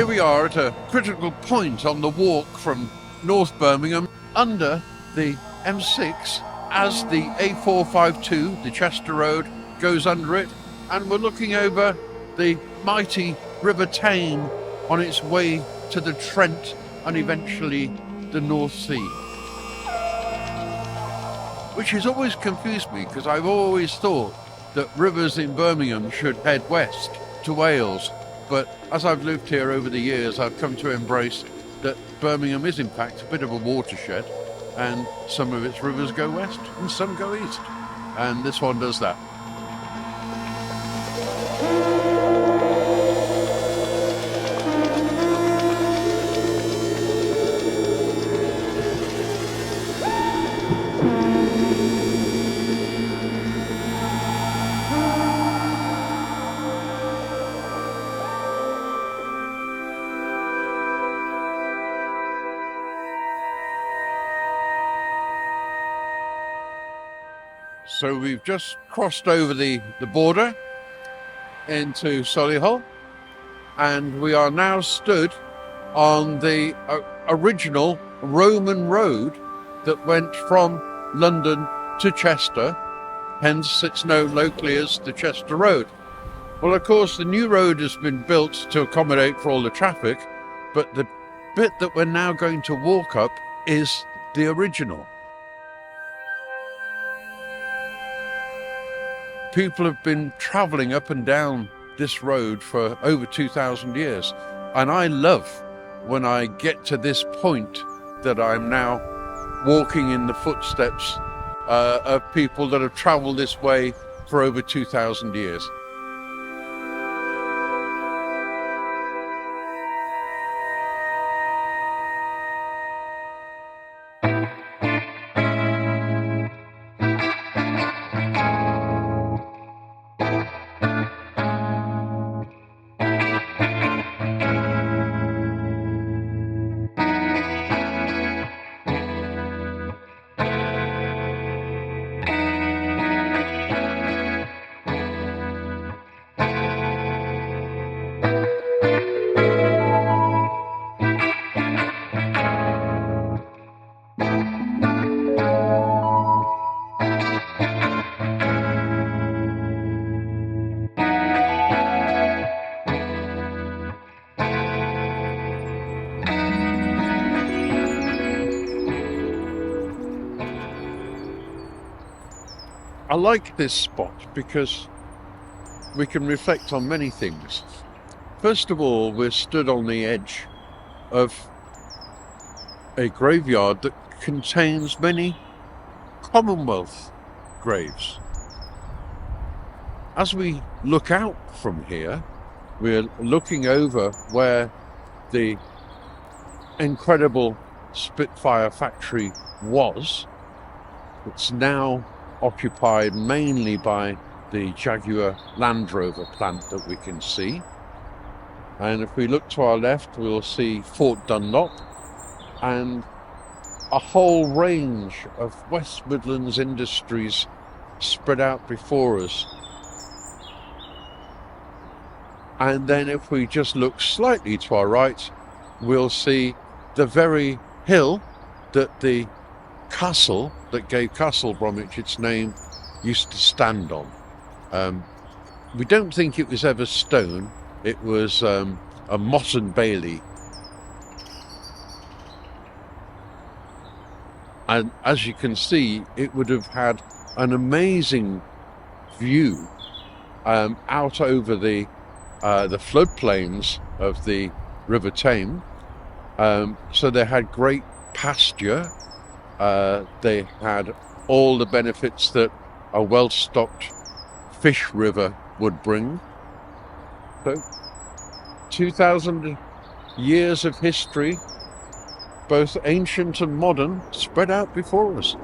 Here we are at a critical point on the walk from North Birmingham under the M6 as the A452, the Chester Road, goes under it, and we're looking over the mighty River Tame on its way to the Trent and eventually the North Sea. Which has always confused me, because I've always thought that rivers in Birmingham should head west to Wales. But as I've lived here over the years, I've come to embrace that Birmingham is in fact a bit of a watershed, and some of its rivers go west and some go east. And this one does that. So we've just crossed over the border into Solihull, and we are now stood on the original Roman road that went from London to Chester, hence it's known locally as the Chester Road. Well, of course, the new road has been built to accommodate for all the traffic, but the bit that we're now going to walk up is the original. People have been travelling up and down this road for over 2,000 years. And I love when I get to this point that I'm now walking in the footsteps of people that have travelled this way for over 2,000 years. I like this spot because we can reflect on many things. First of all, we're stood on the edge of a graveyard that contains many Commonwealth graves. As we look out from here, we're looking over where the incredible Spitfire factory was. It's now occupied mainly by the Jaguar Land Rover plant that we can see. And if we look to our left, we'll see Fort Dunlop and a whole range of West Midlands industries spread out before us. And then if we just look slightly to our right, we'll see the very hill that the castle that gave Castle Bromwich its name used to stand on. We don't think it was ever stone. It was a motte and bailey. And as you can see, it would have had an amazing view out over the floodplains of the River Tame. So they had great pasture. They had all the benefits that a well-stocked fish river would bring. So 2,000 years of history, both ancient and modern, spread out before us.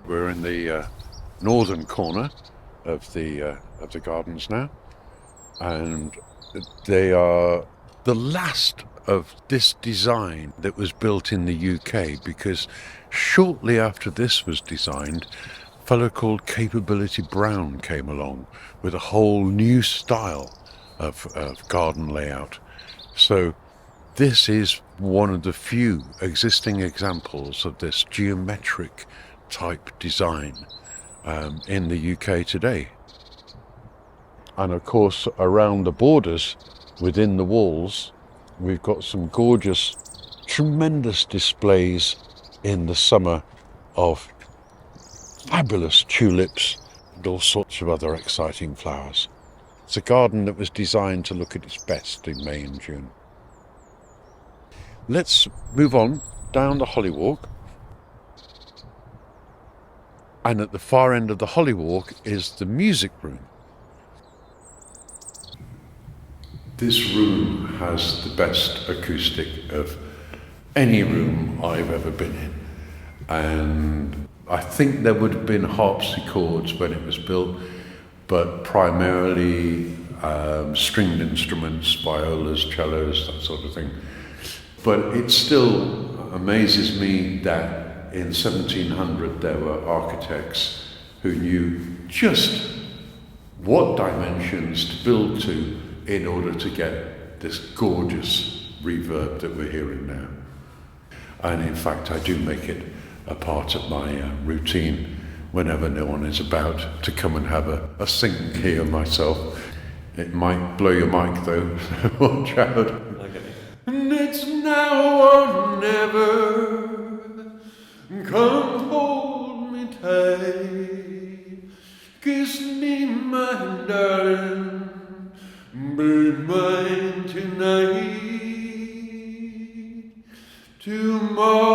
We're in the northern corner of the gardens now, and they are the last of this design that was built in the UK, because shortly after this was designed, a fellow called Capability Brown came along with a whole new style of garden layout. So this is one of the few existing examples of this geometric type design in the UK today. And of course, around the borders, within the walls, we've got some gorgeous, tremendous displays in the summer of fabulous tulips and all sorts of other exciting flowers. It's a garden that was designed to look at its best in May and June. Let's move on down the Hollywalk. And at the far end of the Hollywalk is the music room. This room has the best acoustic of any room I've ever been in. And I think there would have been harpsichords when it was built, but primarily stringed instruments, violas, cellos, that sort of thing. But it still amazes me that in 1700 there were architects who knew just what dimensions to build to in order to get this gorgeous reverb that we're hearing now. And in fact, I do make it a part of my routine whenever no one is about to come and have a sing here myself. It might blow your mic though, watch out. Okay. And it's now or never, come hold me tight, kiss me my darling, be mine tonight, tomorrow